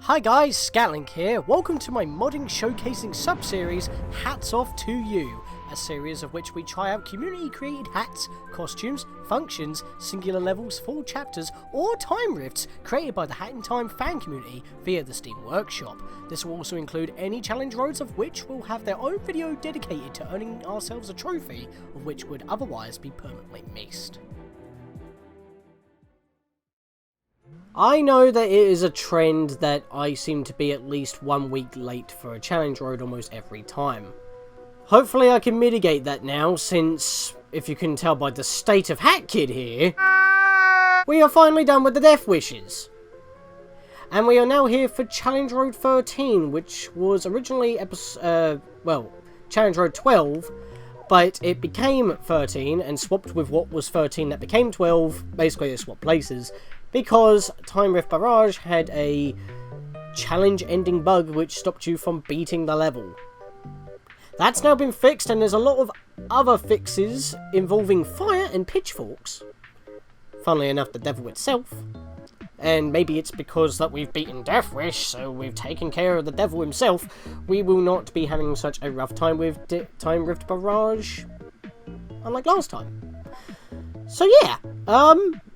Hi guys, Scatlink here. Welcome to my modding showcasing sub-series, Hats Off to You, a series of which we try out community-created hats, costumes, functions, singular levels, full chapters, or time rifts created by the Hat in Time fan community via the Steam Workshop. This will also include any challenge roads of which will have their own video dedicated to earning ourselves a trophy, of which would otherwise be permanently missed. I know that it is a trend that I seem to be at least 1 week late for a challenge road almost every time. Hopefully I can mitigate that now, since, if you can tell by the state of Hat Kid here, we are finally done with the Death Wishes. And we are now here for Challenge Road 13, which was originally Challenge Road 12, but it became 13 and swapped with what was 13 that became 12, basically they swapped places, because Time Rift Barrage had a challenge-ending bug which stopped you from beating the level. That's now been fixed, and there's a lot of other fixes involving fire and pitchforks. Funnily enough, the devil itself. And maybe it's because that we've beaten Death Wish, so we've taken care of the devil himself. We will not be having such a rough time with Time Rift Barrage, unlike last time. So yeah,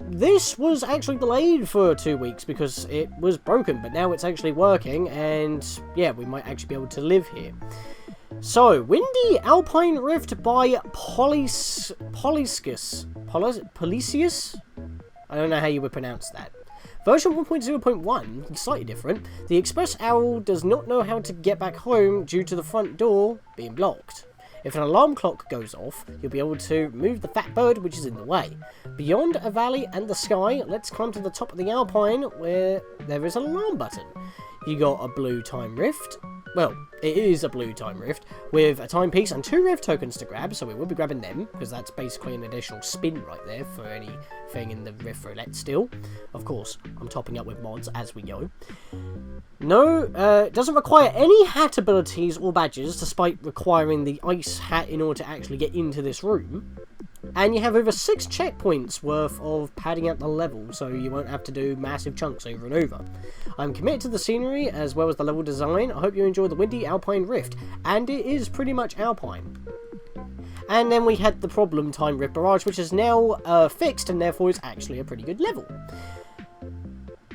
this was actually delayed for 2 weeks because it was broken, but now it's actually working, and yeah, we might actually be able to live here. So, Windy Alpine Rift by Policius? I don't know how you would pronounce that. Version 1.0.1, slightly different. The Express Owl does not know how to get back home due to the front door being blocked. If an alarm clock goes off, you'll be able to move the fat bird which is in the way. Beyond a valley and the sky, let's climb to the top of the Alpine where there is an alarm button. You got a blue time rift. Well, it is a blue time rift with a timepiece and 2 rift tokens to grab, so we will be grabbing them because that's basically an additional spin right there for anything in the rift roulette still. Of course, I'm topping up with mods as we go. No, it doesn't require any hat abilities or badges, despite requiring the ice hat in order to actually get into this room. And you have over 6 checkpoints worth of padding out the level, so you won't have to do massive chunks over and over. I'm committed to the scenery as well as the level design. I hope you enjoy the Windy Alpine Rift, and it is pretty much Alpine. And then we had the problem Time Rift Barrage, which is now fixed, and therefore is actually a pretty good level.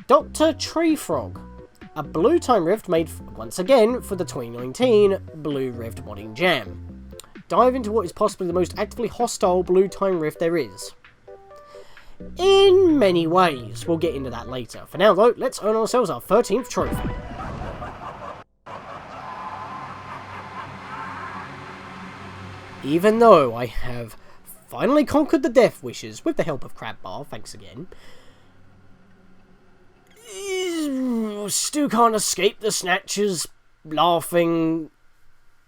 Dr. Tree Frog. A blue time rift made, once again, for the 2019 Blue Rift Modding Jam. Dive into what is possibly the most actively hostile blue time rift there is. In many ways. We'll get into that later. For now, though, let's earn ourselves our 13th trophy. Even though I have finally conquered the Death Wishes, with the help of Crabbar, thanks again, still can't escape the Snatcher's laughing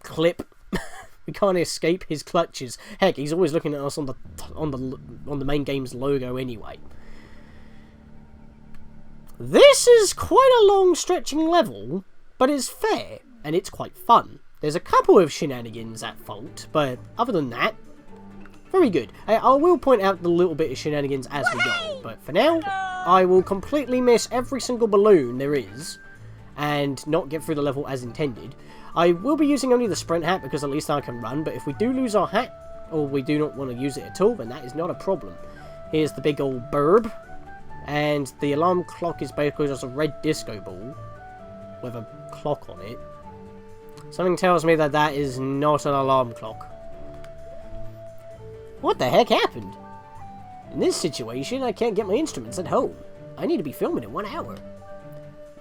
clip. We can't escape his clutches. Heck, he's always looking at us on the main game's logo anyway. This is quite a long stretching level, but it's fair and it's quite fun. There's a couple of shenanigans at fault, but other than that, very good. I will point out the little bit of shenanigans as we go, but for now, I will completely miss every single balloon there is, and not get through the level as intended. I will be using only the sprint hat, because at least I can run, but if we do lose our hat, or we do not want to use it at all, then that is not a problem. Here's the big old burb, and the alarm clock is basically just a red disco ball, with a clock on it. Something tells me that that is not an alarm clock. What the heck happened? In this situation, I can't get my instruments at home. I need to be filming in 1 hour.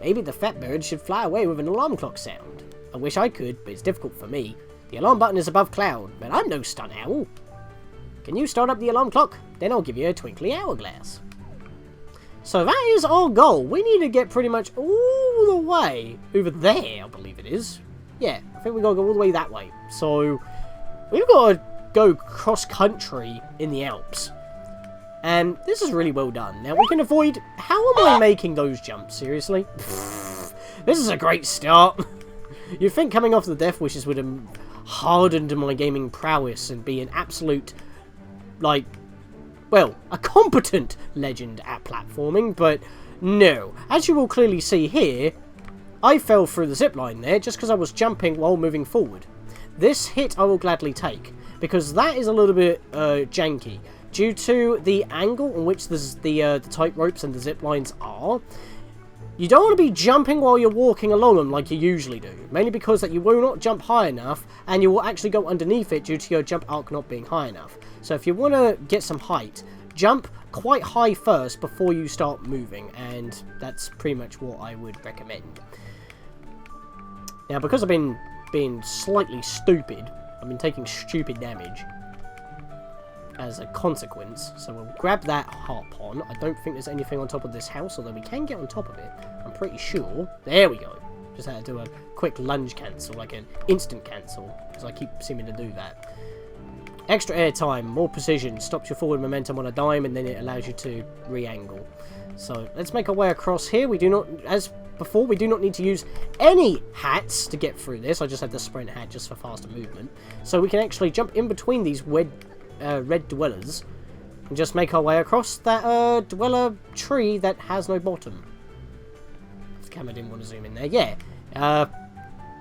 Maybe the fat bird should fly away with an alarm clock sound. I wish I could, but it's difficult for me. The alarm button is above cloud, but I'm no stunt owl. Can you start up the alarm clock? Then I'll give you a twinkly hourglass. So that is our goal. We need to get pretty much all the way over there, I believe it is. Yeah, I think we've got to go all the way that way. So, we've got to go cross-country in the Alps. And this is really well done. Now, we can avoid... How am I making those jumps? Seriously? This is a great start. You'd think coming off the Death Wishes would have hardened my gaming prowess and be an absolute, like, well, a competent legend at platforming, but no. As you will clearly see here, I fell through the zipline there just because I was jumping while moving forward. This hit I will gladly take, because that is a little bit janky. Due to the angle on which the tight ropes and the zip lines are, you don't want to be jumping while you're walking along them like you usually do. Mainly because that you will not jump high enough, and you will actually go underneath it due to your jump arc not being high enough. So if you want to get some height, jump quite high first before you start moving, and that's pretty much what I would recommend. Now, because I've been being slightly stupid, I've been taking stupid damage as a consequence, so we'll grab that hop on. I don't think there's anything on top of this house, although we can get on top of it, I'm pretty sure. There we go. Just had to do a quick lunge cancel, like an instant cancel, because I keep seeming to do that. Extra air time, more precision, stops your forward momentum on a dime, and then it allows you to re-angle. So let's make our way across here. We do not, as before, we do not need to use any hats to get through this. I just have the sprint hat just for faster movement. So we can actually jump in between these red dwellers and just make our way across that dweller tree that has no bottom. The camera didn't want to zoom in there. Yeah,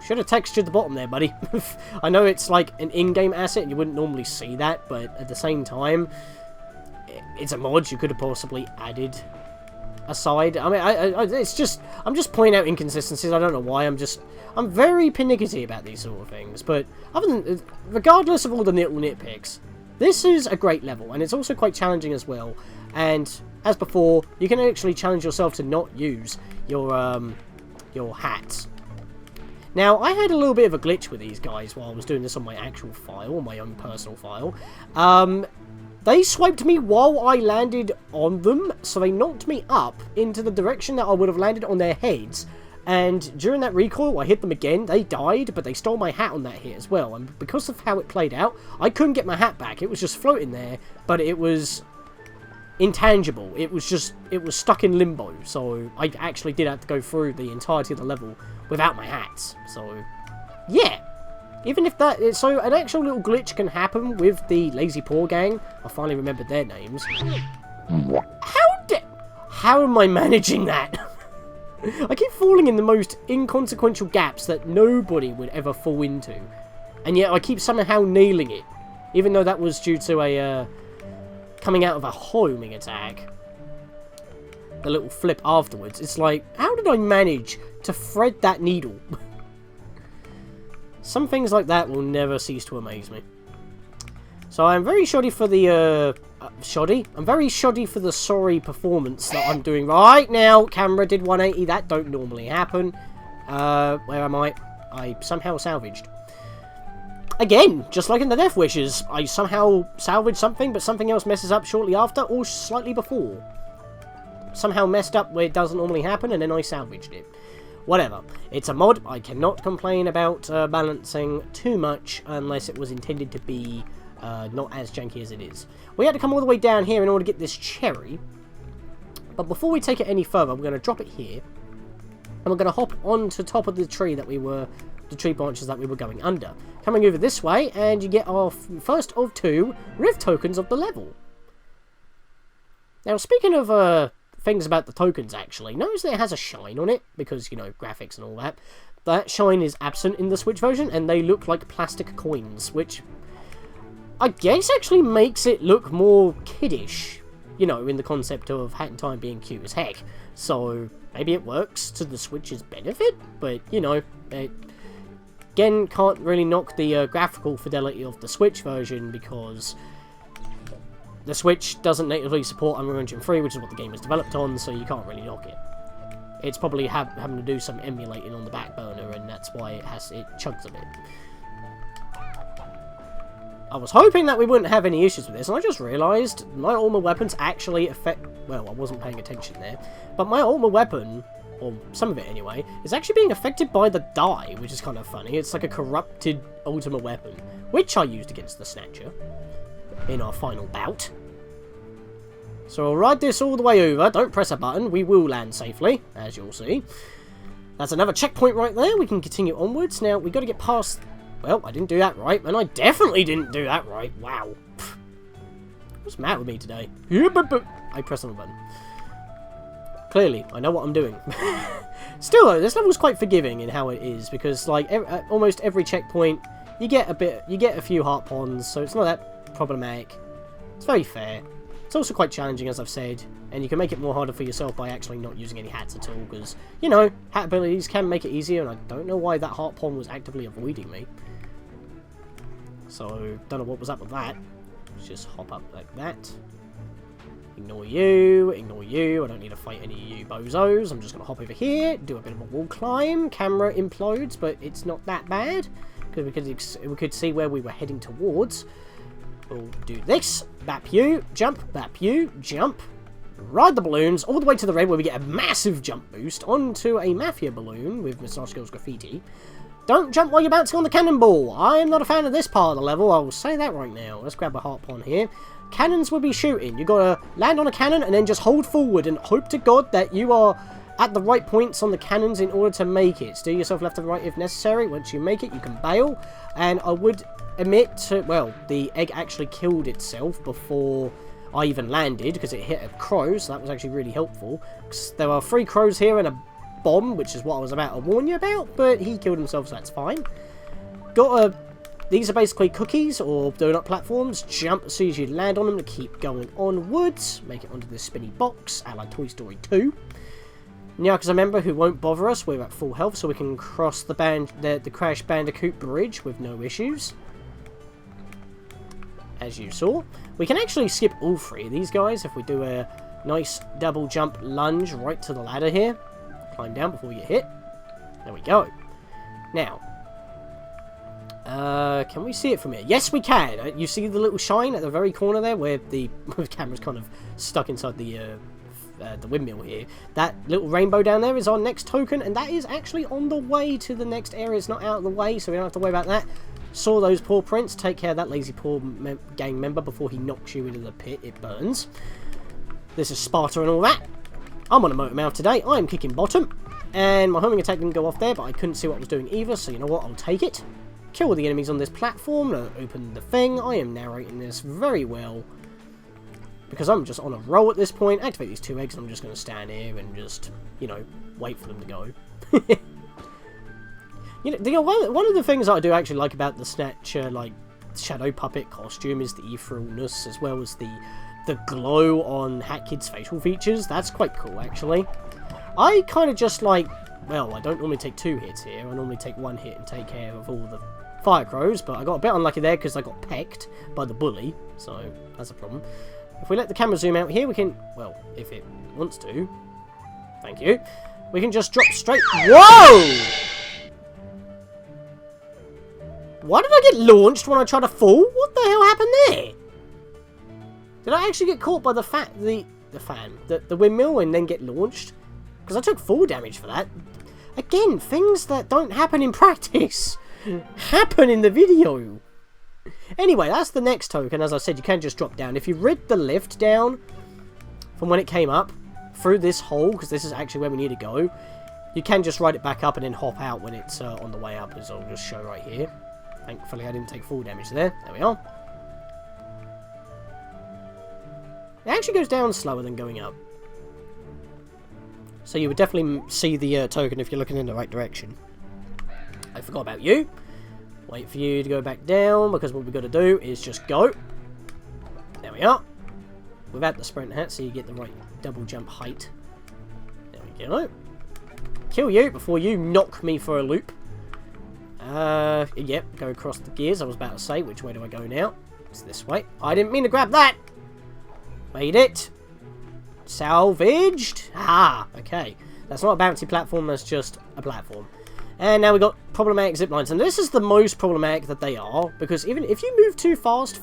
should have textured the bottom there, buddy. I know it's like an in-game asset and you wouldn't normally see that, but at the same time, it's a mod. You could have possibly added a side. I mean, it's just, I'm just pointing out inconsistencies. I don't know why. I'm very pernickety about these sort of things. But other than, regardless of all the little nitpicks, this is a great level, and it's also quite challenging as well. And as before, you can actually challenge yourself to not use your hats. Now, I had a little bit of a glitch with these guys while I was doing this on my actual file, on my own personal file. They swiped me while I landed on them, so they knocked me up into the direction that I would have landed on their heads. And during that recoil, I hit them again. They died, but they stole my hat on that hit as well. And because of how it played out, I couldn't get my hat back. It was just floating there, but it was intangible. It was stuck in limbo. So I actually did have to go through the entirety of the level without my hats. So, yeah. Even if that... So, an actual little glitch can happen with the Lazy Poor Gang. I finally remembered their names. How am I managing that? I keep falling in the most inconsequential gaps that nobody would ever fall into. And yet I keep somehow nailing it. Even though that was due to a... coming out of a homing attack. The little flip afterwards. It's like, how did I manage to thread that needle? Some things like that will never cease to amaze me. So I'm very shoddy for the, I'm very shoddy for the sorry performance that I'm doing right now. Camera did 180. That don't normally happen. Where am I? I somehow salvaged. Again, just like in the Death Wishes, I somehow salvaged something, but something else messes up shortly after, or slightly before. Somehow messed up where it doesn't normally happen, and then I salvaged it. Whatever. It's a mod. I cannot complain about balancing too much unless it was intended to be not as janky as it is. We had to come all the way down here in order to get this cherry. But before we take it any further, we're going to drop it here. And we're going to hop onto top of the tree that we were... the tree branches that we were going under. Coming over this way, and you get our first of 2 Rift tokens of the level. Now, speaking of... things about the tokens, actually. Notice that it has a shine on it, because, you know, graphics and all that. That shine is absent in the Switch version, and they look like plastic coins, which I guess actually makes it look more kiddish, you know, in the concept of Hat in Time being cute as heck. So, maybe it works to the Switch's benefit, but, you know, it, again, can't really knock the graphical fidelity of the Switch version, because... the Switch doesn't natively support Unreal Engine 3, which is what the game was developed on, so you can't really knock it. It's probably having to do some emulating on the back burner, and that's why it chugs a bit. I was hoping that we wouldn't have any issues with this, and I just realised my armor weapons actually affect... well, I wasn't paying attention there, but my armor weapon, or some of it anyway, is actually being affected by the die, which is kind of funny. It's like a corrupted ultimate weapon, which I used against the Snatcher in our final bout. So I'll ride this all the way over. Don't press a button. We will land safely, as you'll see. That's another checkpoint right there. We can continue onwards. Now, we've got to get past... well, I didn't do that right, and I definitely didn't do that right. Wow. What's the matter with me today? I pressed on the button. Clearly, I know what I'm doing. Still though, this level's quite forgiving in how it is, because like at almost every checkpoint, you get a few heart ponds, so it's not that problematic. It's very fair. It's also quite challenging, as I've said, and you can make it more harder for yourself by actually not using any hats at all, because, you know, hat abilities can make it easier, and I don't know why that heart pond was actively avoiding me. So, don't know what was up with that. Let's just hop up like that. Ignore you, I don't need to fight any of you bozos. I'm just going to hop over here, do a bit of a wall climb. Camera implodes, but it's not that bad, because we could see where we were heading towards. We'll do this. Bap you, jump, ride the balloons all the way to the red, where we get a massive jump boost onto a Mafia balloon with Moustache Girl's graffiti. Don't jump while you're bouncing on the cannonball. I am not a fan of this part of the level, I will say that right now. Let's grab a heart pond here. Cannons will be shooting. You gotta land on a cannon and then just hold forward and hope to God that you are at the right points on the cannons in order to make it. Steer yourself left and right if necessary. Once you make it, you can bail. And I would admit to, well, the egg actually killed itself before I even landed, because it hit a crow, so that was actually really helpful. There are 3 crows here and a bomb, which is what I was about to warn you about, but he killed himself, so that's fine. These are basically cookies or donut platforms. Jump as soon as you land on them to keep going onwards. Make it onto this spinny box, a la Toy Story 2. Nyakas, remember, who won't bother us. We're at full health, so we can cross the Crash Bandicoot bridge with no issues. As you saw. We can actually skip all 3 of these guys if we do a nice double jump lunge right to the ladder here. Climb down before you get hit. There we go. Now, can we see it from here? Yes, we can. You see the little shine at the very corner there, where the camera's kind of stuck inside the windmill here. That little rainbow down there is our next token, and that is actually on the way to the next area. It's not out of the way, so we don't have to worry about that. Saw those paw prints. Take care of that lazy paw gang member before he knocks you into the pit. It burns. This is Sparta and all that. I'm on a motor mouth today. I am kicking bottom, and my homing attack didn't go off there, but I couldn't see what I was doing either, so you know what? I'll take it. Kill all the enemies on this platform. Open the thing. I am narrating this very well, because I'm just on a roll at this point. Activate these 2 eggs, and I'm just going to stand here and just, you know, wait for them to go. You know, one of the things I do actually like about the Snatcher, like, Shadow Puppet costume is the etherealness, as well as the glow on Hat Kid's facial features. That's quite cool, actually. I kind of just like, well, I don't normally take 2 hits here. I normally take 1 hit and take care of all the fire crows, but I got a bit unlucky there because I got pecked by the bully, so that's a problem. If we let the camera zoom out here, we can, well, if it wants to, thank you, we can just drop straight. Whoa! Why did I get launched when I tried to fall? What the hell happened there? Did I actually get caught by the windmill and then get launched? Because I took fall damage for that. Again, things that don't happen in practice happen in the video. Anyway, that's the next token. As I said, you can just drop down. If you rid the lift down from when it came up through this hole, because this is actually where we need to go, you can just ride it back up and then hop out when it's on the way up, as I'll just show right here. Thankfully, I didn't take full damage there. There we are. It actually goes down slower than going up. So you would definitely see the token if you're looking in the right direction. I forgot about you. Wait for you to go back down, because what we've got to do is just go. There we are. Without the sprint hat, so you get the right double jump height. There we go. Kill you before you knock me for a loop. Yep, go across the gears. I was about to say, which way do I go now? It's this way. I didn't mean to grab that. Made it. Salvaged. Ah, okay. That's not a bouncy platform, that's just a platform. And now we've got problematic zip lines. And this is the most problematic that they are, because even if you move too fast,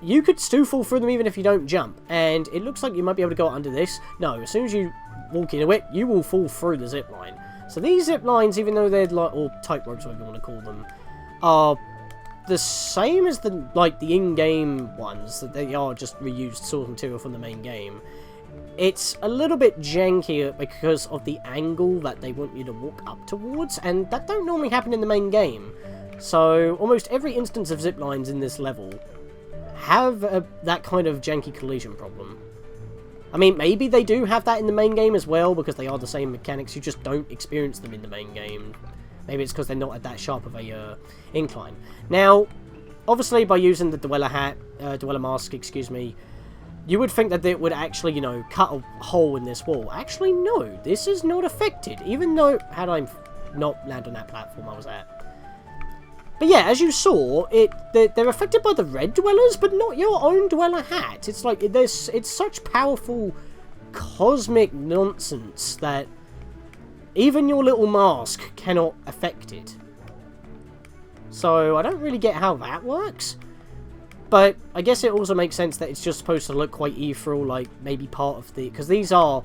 you could still fall through them even if you don't jump. And it looks like you might be able to go under this. No, as soon as you walk into it, you will fall through the zip line. So these zip lines, even though they're like, or tight ropes, whatever you want to call them, are the same as the in-game ones. That they are just reused source material from the main game. It's a little bit jankier because of the angle that they want you to walk up towards, and that don't normally happen in the main game. So almost every instance of zip lines in this level have that kind of janky collision problem. I mean, maybe they do have that in the main game as well, because they are the same mechanics, you just don't experience them in the main game. Maybe it's because they're not at that sharp of a incline. Now, obviously by using the Dweller Mask, excuse me, you would think that it would actually, you know, cut a hole in this wall. Actually, no, this is not affected, even though, had I not landed on that platform I was at. But yeah, as you saw, they're affected by the red dwellers, but not your own dweller hat. It's like, it's such powerful cosmic nonsense that even your little mask cannot affect it. So, I don't really get how that works. But I guess it also makes sense that it's just supposed to look quite ethereal, like maybe part of the... Because these are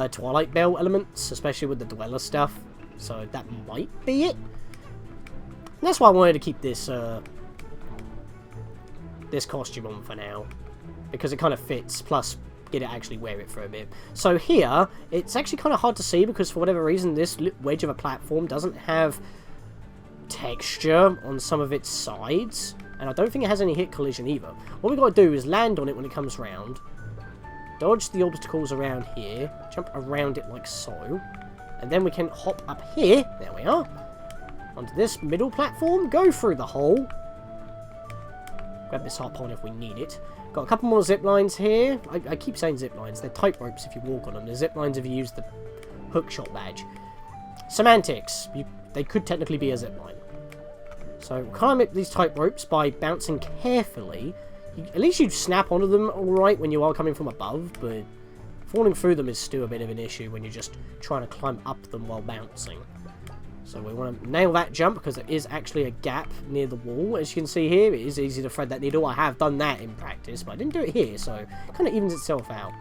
Twilight Belt elements, especially with the dweller stuff. So that might be it. And that's why I wanted to keep this this costume on for now. Because it kind of fits, plus get to actually wear it for a bit. So here, it's actually kind of hard to see because for whatever reason this wedge of a platform doesn't have texture on some of its sides. And I don't think it has any hit collision either. What we've got to do is land on it when it comes round. Dodge the obstacles around here. Jump around it like so. And then we can hop up here. There we are. Onto this middle platform. Go through the hole. Grab this hop on if we need it. Got a couple more zip lines here. I keep saying zip lines. They're tight ropes if you walk on them. They're zip lines if you use the hookshot badge. Semantics. They could technically be a zip line. So climb up these tight ropes by bouncing carefully. At least you snap onto them alright when you are coming from above, but falling through them is still a bit of an issue when you're just trying to climb up them while bouncing. So we want to nail that jump because there is actually a gap near the wall. As you can see here, it is easy to thread that needle. I have done that in practice, but I didn't do it here, so it kind of evens itself out.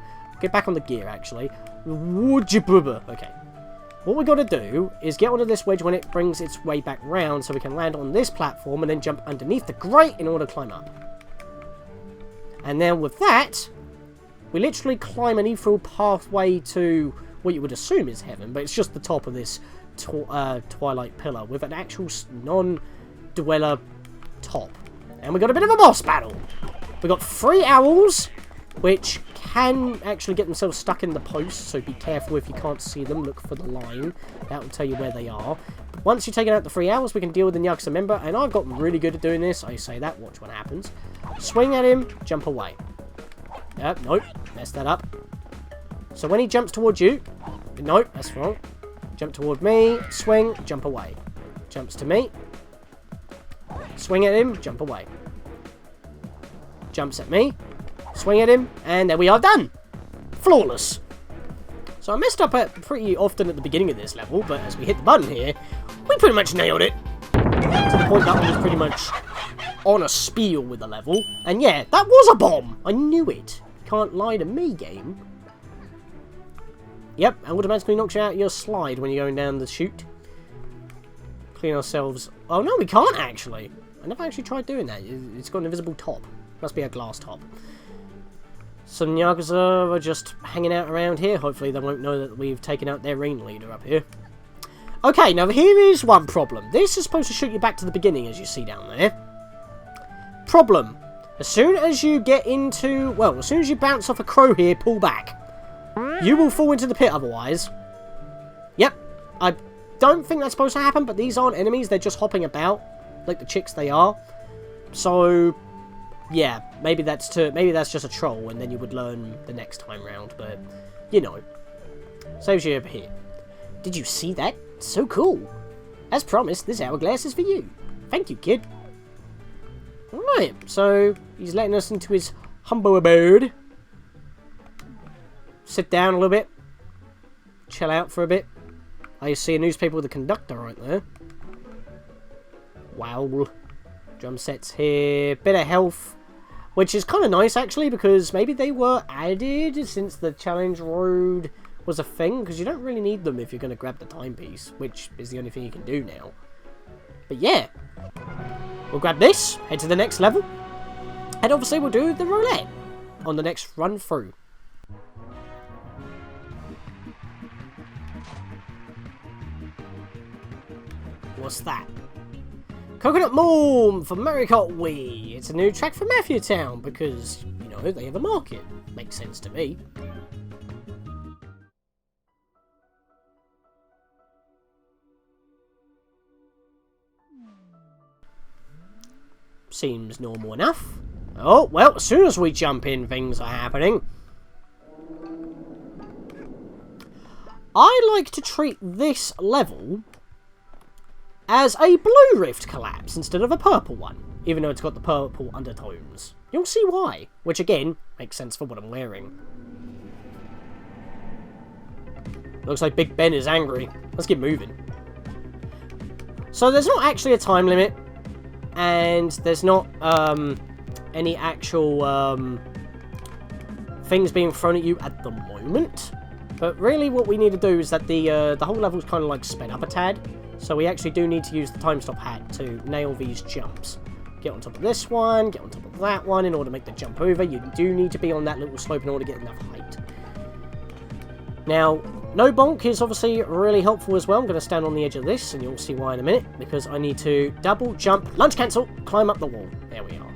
Get back on the gear, actually. Okay. What we got to do is get onto this wedge when it brings its way back round so we can land on this platform and then jump underneath the grate in order to climb up. And then with that, we literally climb an ethereal pathway to what you would assume is heaven, but it's just the top of this Twilight pillar with an actual non-dweller top. And we got a bit of a boss battle. We got 3 owls, which can actually get themselves stuck in the post, so be careful if you can't see them. Look for the line. That will tell you where they are. But once you've taken out the 3 owls, we can deal with the Yakuza member, and I've gotten really good at doing this. I say that, watch what happens. Swing at him, jump away. Nope, messed that up. So when he jumps towards you, nope, that's wrong. Jump toward me, swing, jump away. Jumps to me. Swing at him, jump away. Jumps at me. Swing at him, and there we are, done! Flawless. So I messed up pretty often at the beginning of this level, but as we hit the button here, we pretty much nailed it. To the point that I was pretty much on a spiel with the level. And yeah, that was a bomb! I knew it. Can't lie to me, game. Yep, and automatically knocks you out your slide when you're going down the chute. Clean ourselves... Oh no, we can't actually. I never actually tried doing that. It's got an invisible top. Must be a glass top. Some Yakuza are just hanging out around here. Hopefully they won't know that we've taken out their rain leader up here. Okay, now here is one problem. This is supposed to shoot you back to the beginning, as you see down there. Problem. As soon as you get into... Well, as soon as you bounce off a crow here, pull back. You will fall into the pit otherwise. Yep. I don't think that's supposed to happen, but these aren't enemies. They're just hopping about, like the chicks they are. So... yeah, maybe that's just a troll, and then you would learn the next time round, but, you know. Saves you over here. Did you see that? So cool. As promised, this hourglass is for you. Thank you, kid. Alright, so he's letting us into his humble abode. Sit down a little bit. Chill out for a bit. I see a newspaper with a conductor right there. Wow. Drum sets here. Bit of health. Which is kind of nice, actually, because maybe they were added since the challenge road was a thing. Because you don't really need them if you're going to grab the timepiece, which is the only thing you can do now. But yeah. We'll grab this, head to the next level. And obviously we'll do the roulette on the next run through. What's that? Coconut Moon for Mario Kart Wii. It's a new track for Mafia Town because, you know, they have a market. Makes sense to me. Seems normal enough. Oh, well, as soon as we jump in, things are happening. I like to treat this level as a blue rift collapse instead of a purple one, even though it's got the purple undertones. You'll see why, which again, makes sense for what I'm wearing. Looks like Big Ben is angry. Let's get moving. So there's not actually a time limit, and there's not any actual things being thrown at you at the moment. But really what we need to do is that the whole level's kind of like sped up a tad. So we actually do need to use the time stop hat to nail these jumps. Get on top of this one, get on top of that one in order to make the jump over. You do need to be on that little slope in order to get enough height. Now, no bonk is obviously really helpful as well. I'm going to stand on the edge of this, and you'll see why in a minute. Because I need to double jump, lunge cancel, climb up the wall. There we are.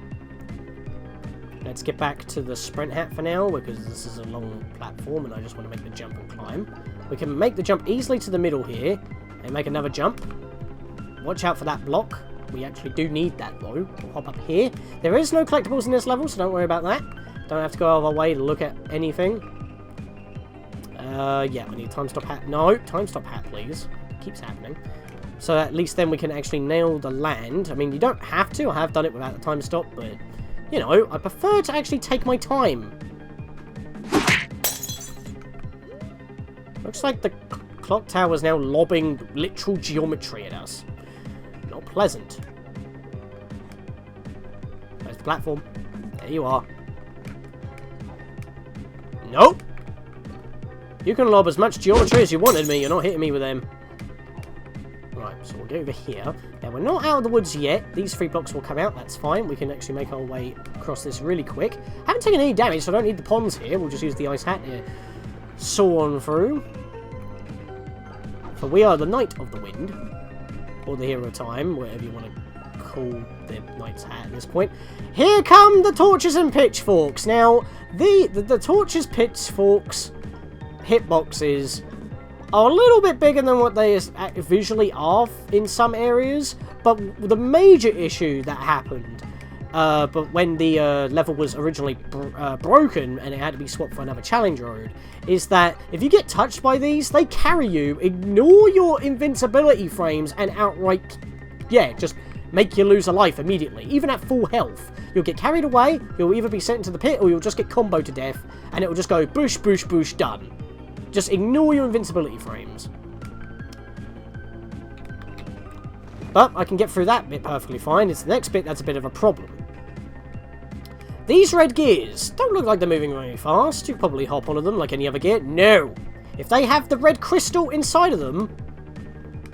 Let's get back to the sprint hat for now, because this is a long platform, and I just want to make the jump and climb. We can make the jump easily to the middle here, and make another jump. Watch out for that block. We actually do need that, though. We'll hop up here. There is no collectibles in this level, so don't worry about that. Don't have to go out of our way to look at anything. Yeah, I need time stop hat. No, time stop hat, please. It keeps happening. So at least then we can actually nail the land. I mean, you don't have to. I have done it without the time stop, but, you know, I prefer to actually take my time. Looks like the clock tower is now lobbing literal geometry at us. Not pleasant. Where's the platform? There you are. Nope. You can lob as much geometry as you wanted me. You're not hitting me with them. Right, so we'll go over here. Now, we're not out of the woods yet. These 3 blocks will come out. That's fine. We can actually make our way across this really quick. Haven't taken any damage, so I don't need the ponds here. We'll just use the ice hat to saw on through. For we are the Knight of the Wind. Or the Hero of Time, whatever you want to call the Knight's hat at this point. Here come the torches and pitchforks. Now, the torches, pitchforks, hitboxes are a little bit bigger than what they visually are in some areas, but the major issue that happened but when the level was originally broken and it had to be swapped for another challenge road, is that if you get touched by these, they carry you, ignore your invincibility frames, and outright, yeah, just make you lose a life immediately. Even at full health, you'll get carried away, you'll either be sent into the pit, or you'll just get comboed to death, and it will just go boosh, boosh, boosh, done. Just ignore your invincibility frames. But I can get through that bit perfectly fine. It's the next bit that's a bit of a problem. These red gears don't look like they're moving very fast. You probably hop onto them like any other gear. No! If they have the red crystal inside of them,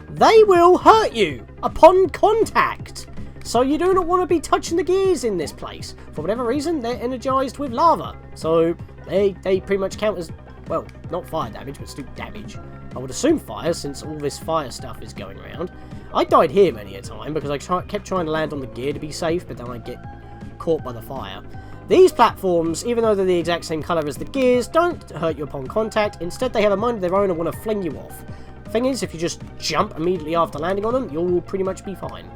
they will hurt you upon contact. So you do not want to be touching the gears in this place. For whatever reason, they're energized with lava. So they pretty much count as, well, not fire damage, but still damage. I would assume fire, since all this fire stuff is going around. I died here many a time, because I kept trying to land on the gear to be safe, but then I get caught by the fire. These platforms, even though they're the exact same colour as the gears, don't hurt you upon contact. Instead, they have a mind of their own and want to fling you off. Thing is, if you just jump immediately after landing on them, you'll pretty much be fine.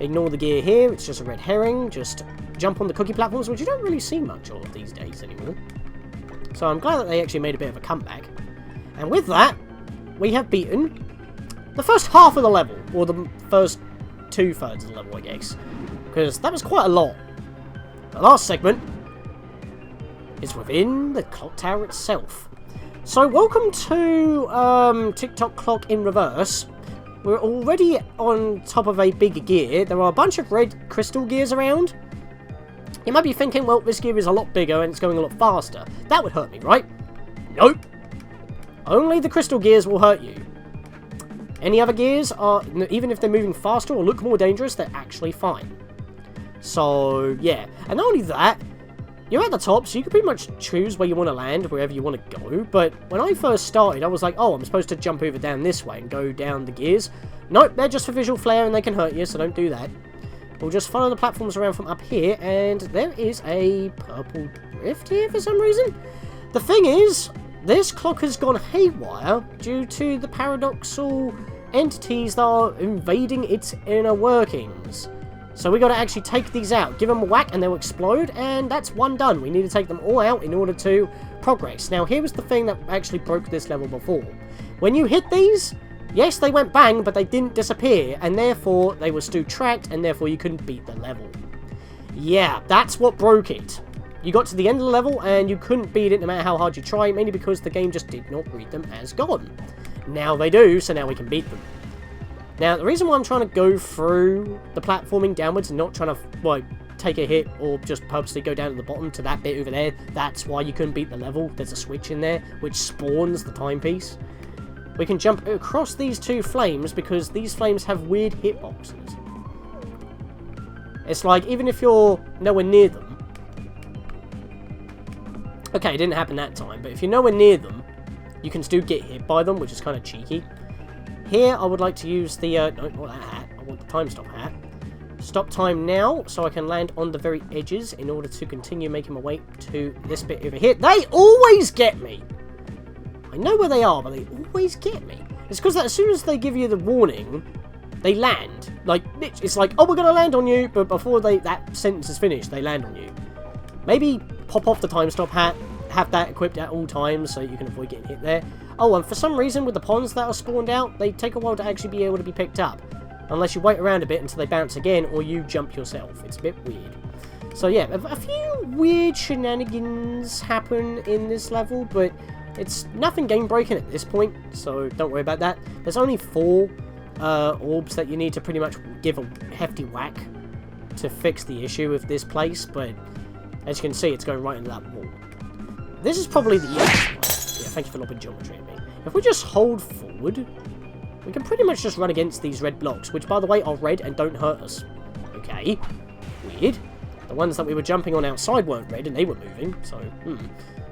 Ignore the gear here, it's just a red herring. Just jump on the cookie platforms, which you don't really see much of these days anymore. So I'm glad that they actually made a bit of a comeback. And with that, we have beaten the first half of the level, or the first 2/3 of the level, I guess. Because that was quite a lot. The last segment is within the clock tower itself. So welcome to TikTok clock in reverse. We're already on top of a big gear. There are a bunch of red crystal gears around. You might be thinking, well, this gear is a lot bigger and it's going a lot faster. That would hurt me, right? Nope. Only the crystal gears will hurt you. Any other gears are, even if they're moving faster or look more dangerous, they're actually fine. So, yeah. And not only that, you're at the top, so you can pretty much choose where you want to land, wherever you want to go. But when I first started, I was like, oh, I'm supposed to jump over down this way and go down the gears. Nope, they're just for visual flair and they can hurt you, so don't do that. We'll just follow the platforms around from up here, and there is a purple rift here for some reason. The thing is, this clock has gone haywire due to the paradoxical entities that are invading its inner workings. So we got to actually take these out, give them a whack, and they'll explode, and that's one done. We need to take them all out in order to progress. Now, here was the thing that actually broke this level before. When you hit these, yes, they went bang, but they didn't disappear, and therefore they were still tracked, and therefore you couldn't beat the level. Yeah, that's what broke it. You got to the end of the level, and you couldn't beat it no matter how hard you try, mainly because the game just did not read them as gone. Now they do, so now we can beat them. Now, the reason why I'm trying to go through the platforming downwards and not trying to, like, take a hit or just purposely go down to the bottom to that bit over there, that's why you couldn't beat the level. There's a switch in there, which spawns the timepiece. We can jump across these two flames because these flames have weird hitboxes. It's like, even if you're nowhere near them... Okay, it didn't happen that time, but if you're nowhere near them, you can still get hit by them, which is kind of cheeky. Here, I would like to use the, no, not that hat, I want the time stop hat. Stop time now, so I can land on the very edges in order to continue making my way to this bit over here. They always get me! I know where they are, but they always get me. It's because as soon as they give you the warning, they land. Like, it's like, oh, we're going to land on you, but before that sentence is finished, they land on you. Maybe pop off the time stop hat, have that equipped at all times so you can avoid getting hit there. Oh, and for some reason, with the ponds that are spawned out, they take a while to actually be able to be picked up. Unless you wait around a bit until they bounce again, or you jump yourself. It's a bit weird. So yeah, a few weird shenanigans happen in this level, but it's nothing game-breaking at this point, so don't worry about that. There's only 4 orbs that you need to pretty much give a hefty whack to fix the issue with this place, but as you can see, it's going right into that wall. This is probably the easiest one. Yeah, thank you for lobbing geometry at me. If we just hold forward, we can pretty much just run against these red blocks, which, by the way, are red and don't hurt us. Okay. Weird. The ones that we were jumping on outside weren't red and they were moving, so,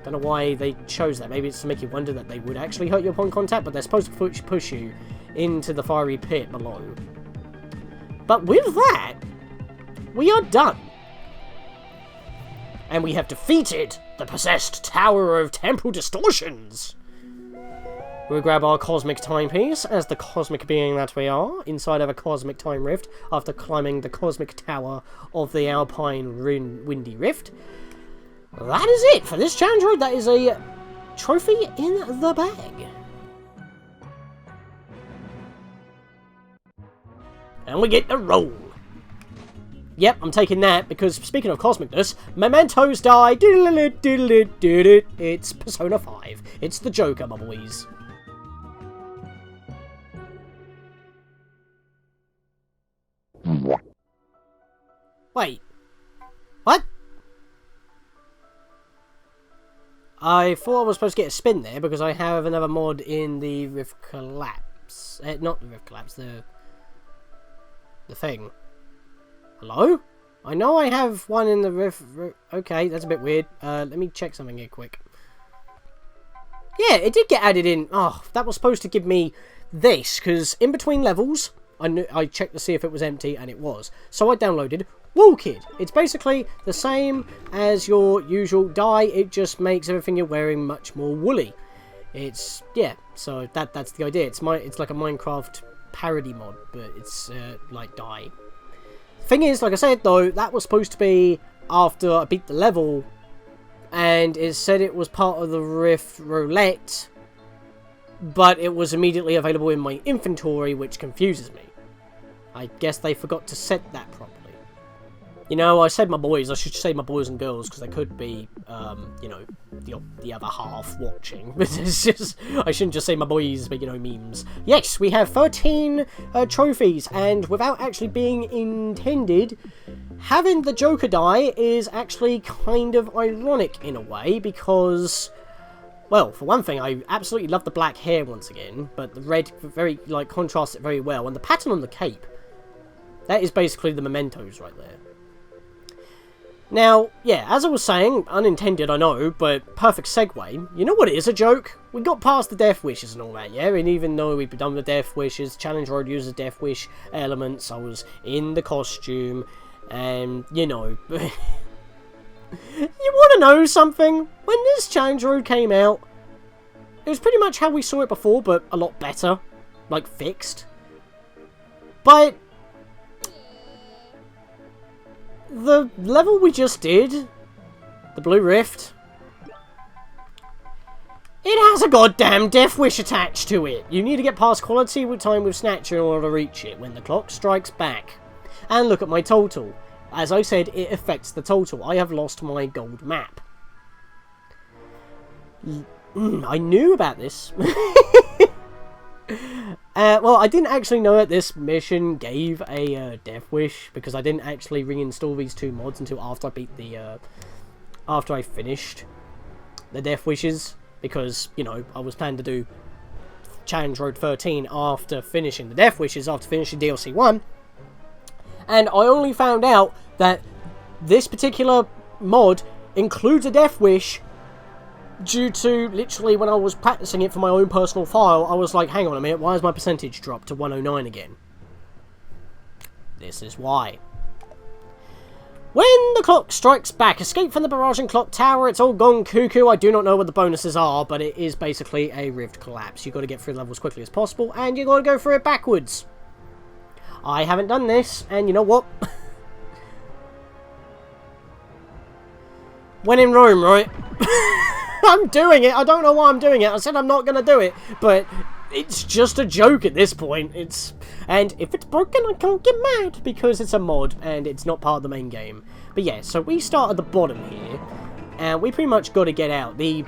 don't know why they chose that. Maybe it's to make you wonder that they would actually hurt you upon contact, but they're supposed to push you into the fiery pit below. But with that, we are done. And we have defeated the possessed Tower of Temporal Distortions. We'll grab our cosmic timepiece, as the cosmic being that we are, inside of a cosmic time rift, after climbing the cosmic tower of the Alpine windy rift. That is it for this challenge road. That is a trophy in the bag. And we get a roll. Yep, I'm taking that, because speaking of cosmicness, mementos die. It's Persona 5. It's the Joker, my boys. Wait. What? I thought I was supposed to get a spin there, because I have another mod in the Rift Collapse. Not the Rift Collapse, the thing. Hello? I know I have one in the Rift... Okay, that's a bit weird. Let me check something here quick. Yeah, it did get added in. Oh, that was supposed to give me this, because in between levels, I checked to see if it was empty, and it was. So I downloaded Wool Kid. It's basically the same as your usual dye, it just makes everything you're wearing much more woolly. It's... yeah, so that's the idea. It's like a Minecraft parody mod, but it's like dye. Thing is, like I said though, that was supposed to be after I beat the level, and it said it was part of the Rift Roulette, but it was immediately available in my inventory, which confuses me. I guess they forgot to set that properly. You know, I said my boys, I should say my boys and girls, because they could be, you know, the other half watching. But it's just, I shouldn't just say my boys, but, you know, memes. Yes, we have 13 trophies, and without actually being intended, having the Joker die is actually kind of ironic in a way, because... well, for one thing, I absolutely love the black hair once again, but the red very, like, contrasts it very well, and the pattern on the cape, that is basically the mementos right there. Now, yeah, as I was saying, unintended, I know, but perfect segue. You know what is a joke? We got past the death wishes and all that, yeah? And even though we've done the death wishes, Challenge Road uses death wish elements, I was in the costume, and, you know... you want to know something? When this Challenge Road came out, it was pretty much how we saw it before, but a lot better. Like, fixed. But... the level we just did, the Blue Rift, it has a goddamn Death Wish attached to it. You need to get past quality with time with Snatcher in order to reach it when the clock strikes back. And look at my total. As I said, it affects the total. I have lost my gold map. I knew about this. Well, I didn't actually know that this mission gave a Death Wish, because I didn't actually reinstall these two mods until after I beat the, after I finished the Death Wishes. Because, you know, I was planning to do Challenge Road 13 after finishing the Death Wishes, after finishing DLC 1. And I only found out that this particular mod includes a Death Wish due to, literally, when I was practicing it for my own personal file, I was like, hang on a minute, why has my percentage dropped to 109 again? This is why. When the clock strikes back, escape from the Barrage and Clock Tower. It's all gone cuckoo. I do not know what the bonuses are, but it is basically a rift collapse. You've got to get through the level as quickly as possible, and you've got to go through it backwards. I haven't done this, and you know what? When in Rome, right? I'm doing it. I don't know why I'm doing it. I said I'm not going to do it, but it's just a joke at this point. And if it's broken, I can't get mad because it's a mod and it's not part of the main game. But yeah, so we start at the bottom here, and we pretty much got to get out. The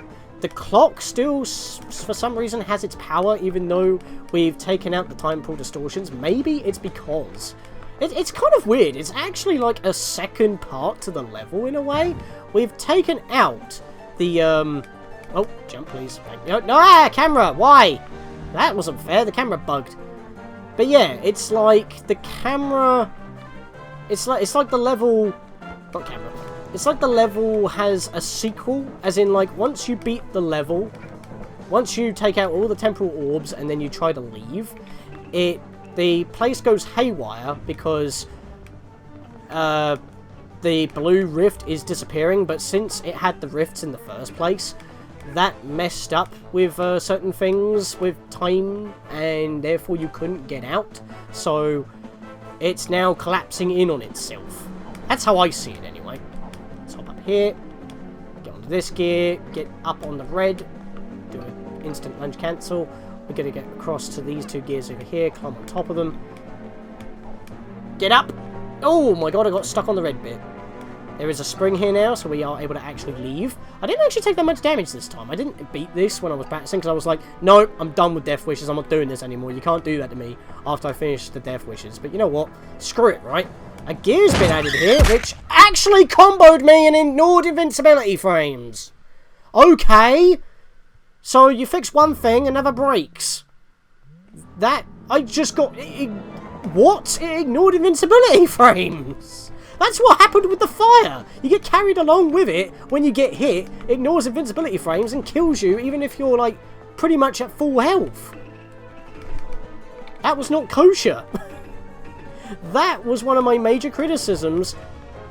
clock still, for some reason, has its power, even though we've taken out the temporal distortions. Maybe it's because it's kind of weird. It's actually like a second part to the level in a way. We've taken out the oh, jump please. No, camera. Why? That wasn't fair. The camera bugged. But yeah, it's like the camera. It's like the level. Not camera. It's like the level has a sequel, as in like once you beat the level, once you take out all the temporal orbs and then you try to leave, the place goes haywire because the blue rift is disappearing. But since it had the rifts in the first place, that messed up with certain things with time, and therefore you couldn't get out. So it's now collapsing in on itself. That's how I see it anyway. Let's hop up here, get onto this gear, get up on the red, do an instant lunge cancel. We're going to get across to these two gears over here, climb on top of them. Get up! Oh my god, I got stuck on the red bit. There is a spring here now, so we are able to actually leave. I didn't actually take that much damage this time. I didn't beat this when I was practicing, because I was like, no, I'm done with Death Wishes. I'm not doing this anymore. You can't do that to me after I finish the Death Wishes. But you know what? Screw it, right? A gear's been added here, which actually comboed me and ignored invincibility frames. Okay. So you fix one thing, another breaks. That, I just got... what? It ignored invincibility frames. That's what happened with the fire. You get carried along with it when you get hit, ignores invincibility frames and kills you even if you're like pretty much at full health. That was not kosher. That was one of my major criticisms,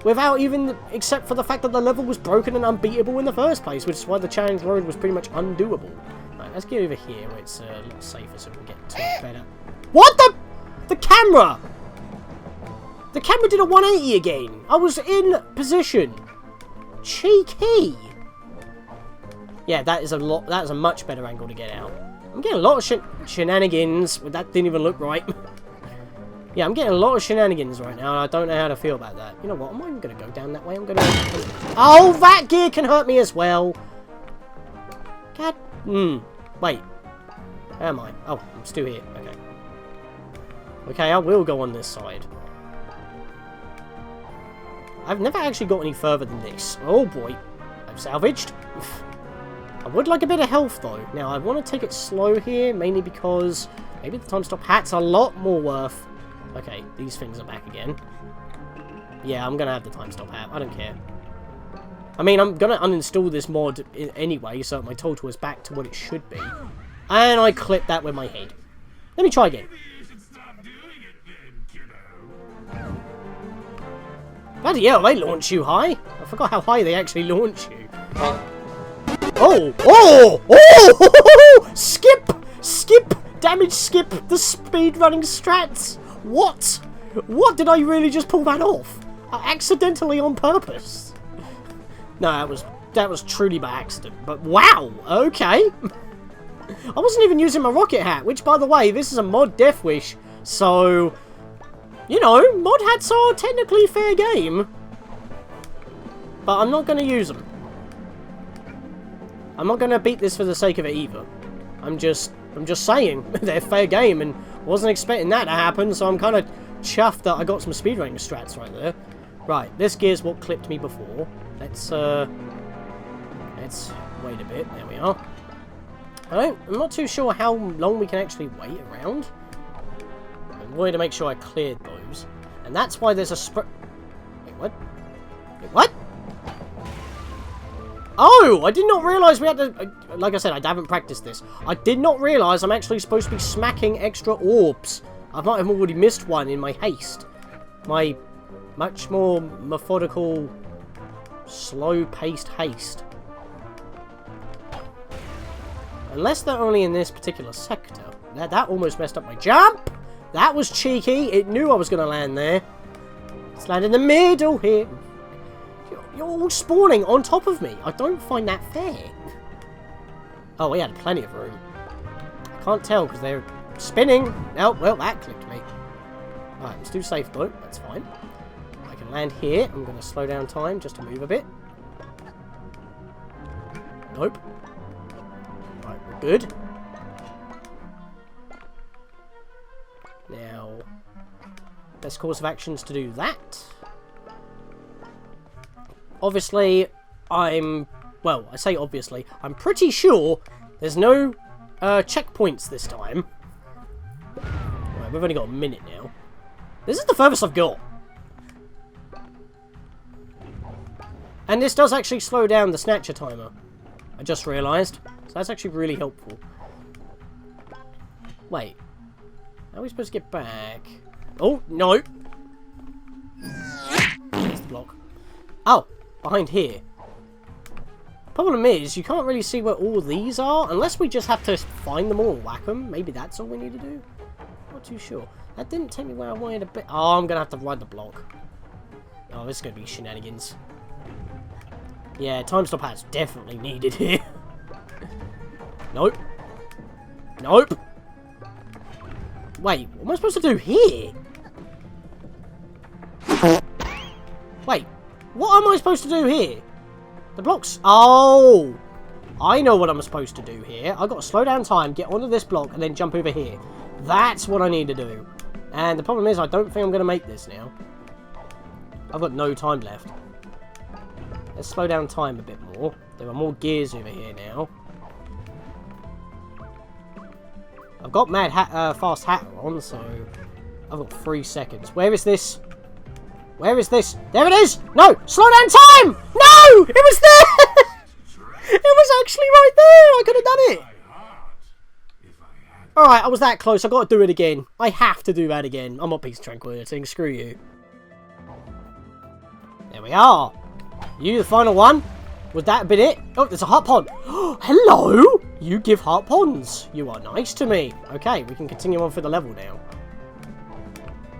without even, except for the fact that the level was broken and unbeatable in the first place, which is why the challenge road was pretty much undoable. Right, let's get over here where it's a lot safer so we can get to it better. What the? The camera! The camera did a 180 again. I was in position. Cheeky. Yeah, that is a lot. That is a much better angle to get out. I'm getting a lot of shenanigans. That didn't even look right. Yeah, I'm getting a lot of shenanigans right now, and I don't know how to feel about that. You know what? I'm not even going to go down that way. I'm going to... oh, that gear can hurt me as well. God... wait. Where am I? Oh, I'm still here. Okay. Okay, I will go on this side. I've never actually got any further than this. Oh, boy. I've salvaged. I would like a bit of health, though. Now, I want to take it slow here, mainly because maybe the time stop hat's a lot more worth... okay, these things are back again. Yeah, I'm going to have the time stop hat. I don't care. I mean, I'm going to uninstall this mod anyway, so my total is back to what it should be. And I clipped that with my head. Let me try again. Bloody hell, they launch you high. I forgot how high they actually launch you. Oh! Oh! Oh! Skip! Skip! Damage skip! The speed running strats! What? What? Did I really just pull that off? Accidentally on purpose. No, that was truly by accident. But wow, okay. I wasn't even using my rocket hat, which, by the way, this is a mod Death Wish, so, you know, mod hats are technically fair game. But I'm not going to use them. I'm not going to beat this for the sake of it either. I'm just saying, they're fair game, and wasn't expecting that to happen, so I'm kind of chuffed that I got some speedrunning strats right there. Right, this gear's what clipped me before. Let's wait a bit. There we are. I'm not too sure how long we can actually wait around. I'm going to make sure I cleared those. And that's why there's a Wait, what? Wait, what? Oh! I did not realise we had to... Like I said, I haven't practiced this. I did not realise I'm actually supposed to be smacking extra orbs. I might have already missed one in my haste. My much more methodical, slow-paced haste. Unless they're only in this particular sector. That almost messed up my jump! That was cheeky. It knew I was going to land there. Let's land in the middle here. You're all spawning on top of me. I don't find that fair. Oh, we had plenty of room. I can't tell because they're spinning. Oh, well, that clicked me. Alright, let's do safe though. That's fine. I can land here. I'm going to slow down time just to move a bit. Nope. Right, we're good. Now, best course of action is to do that. Obviously, well, I say obviously, I'm pretty sure there's no checkpoints this time. Right, we've only got a minute now. This is the furthest I've got. And this does actually slow down the snatcher timer. I just realised. So that's actually really helpful. Wait. How are we supposed to get back? Oh, no. There's the block. Oh, behind here. Problem is, you can't really see where all these are, unless we just have to find them all and whack them. Maybe that's all we need to do. Not too sure. That didn't take me where I wanted a bit. Oh, I'm going to have to ride the block. Oh, this is going to be shenanigans. Yeah, time stop hat's definitely needed here. Nope. Nope. Wait, what am I supposed to do here? Wait, what am I supposed to do here? The blocks... Oh! I know what I'm supposed to do here. I've got to slow down time, get onto this block, and then jump over here. That's what I need to do. And the problem is, I don't think I'm going to make this now. I've got no time left. Let's slow down time a bit more. There are more gears over here now. I've got fast hatter on, so I've got 3 seconds. Where is this? Where is this? There it is! No! Slow down time! No! It was there! It was actually right there! I could have done it! Alright, I was that close. I've got to do it again. I have to do that again. I'm on Peace and Tranquility. Screw you. There we are. You the final one? Would that have been it? Oh, there's a heart pond. Hello! You give heart ponds. You are nice to me. Okay, we can continue on for the level now.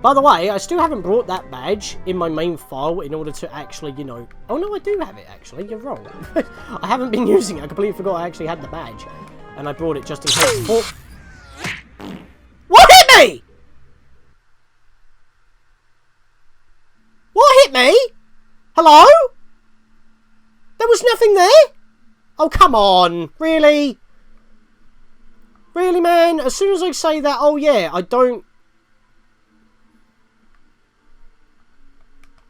By the way, I still haven't brought that badge in my main file in order to actually, you know... Oh, no, I do have it, actually. You're wrong. I haven't been using it. I completely forgot I actually had the badge. And I brought it just in case. Oh. What hit me? What hit me? Hello? There was nothing there? Oh, come on. Really? Really, man? As soon as I say that, oh, yeah, I don't...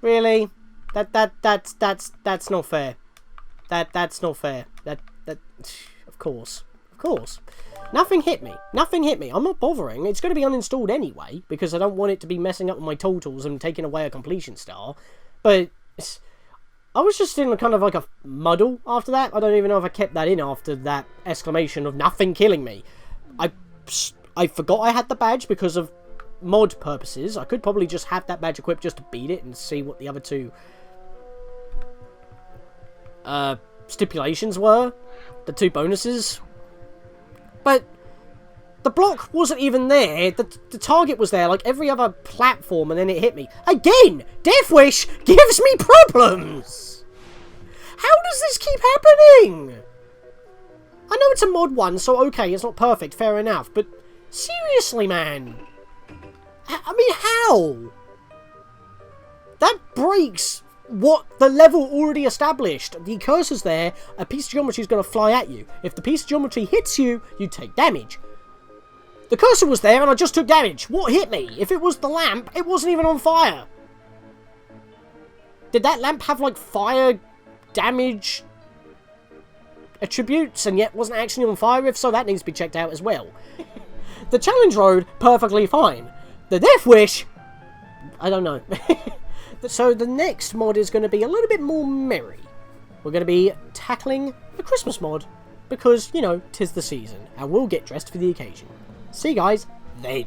Really? That's not fair. That's not fair. Of course. Of course. Nothing hit me. Nothing hit me. I'm not bothering. It's going to be uninstalled anyway, because I don't want it to be messing up with my totals and taking away a completion star. But I was just in kind of like a muddle after that. I don't even know if I kept that in after that exclamation of nothing killing me. I forgot I had the badge because of mod purposes. I could probably just have that badge equipped just to beat it and see what the other two stipulations were. The 2 bonuses. But The block wasn't even there. The target was there like every other platform, and then it hit me. Again! Death Wish gives me problems! How does this keep happening? I know it's a mod 1, so okay, it's not perfect, fair enough, but seriously, man. I mean, how? That breaks what the level already established. The cursor's there, a piece of geometry is going to fly at you. If the piece of geometry hits you, you take damage. The cursor was there and I just took damage. What hit me? If it was the lamp, it wasn't even on fire. Did that lamp have, like, fire damage attributes and yet wasn't actually on fire? If so, that needs to be checked out as well. The challenge road, perfectly fine. The Death Wish, I don't know. So the next mod is going to be a little bit more merry. We're going to be tackling the Christmas mod because, you know, 'tis the season and we'll get dressed for the occasion. See you guys then.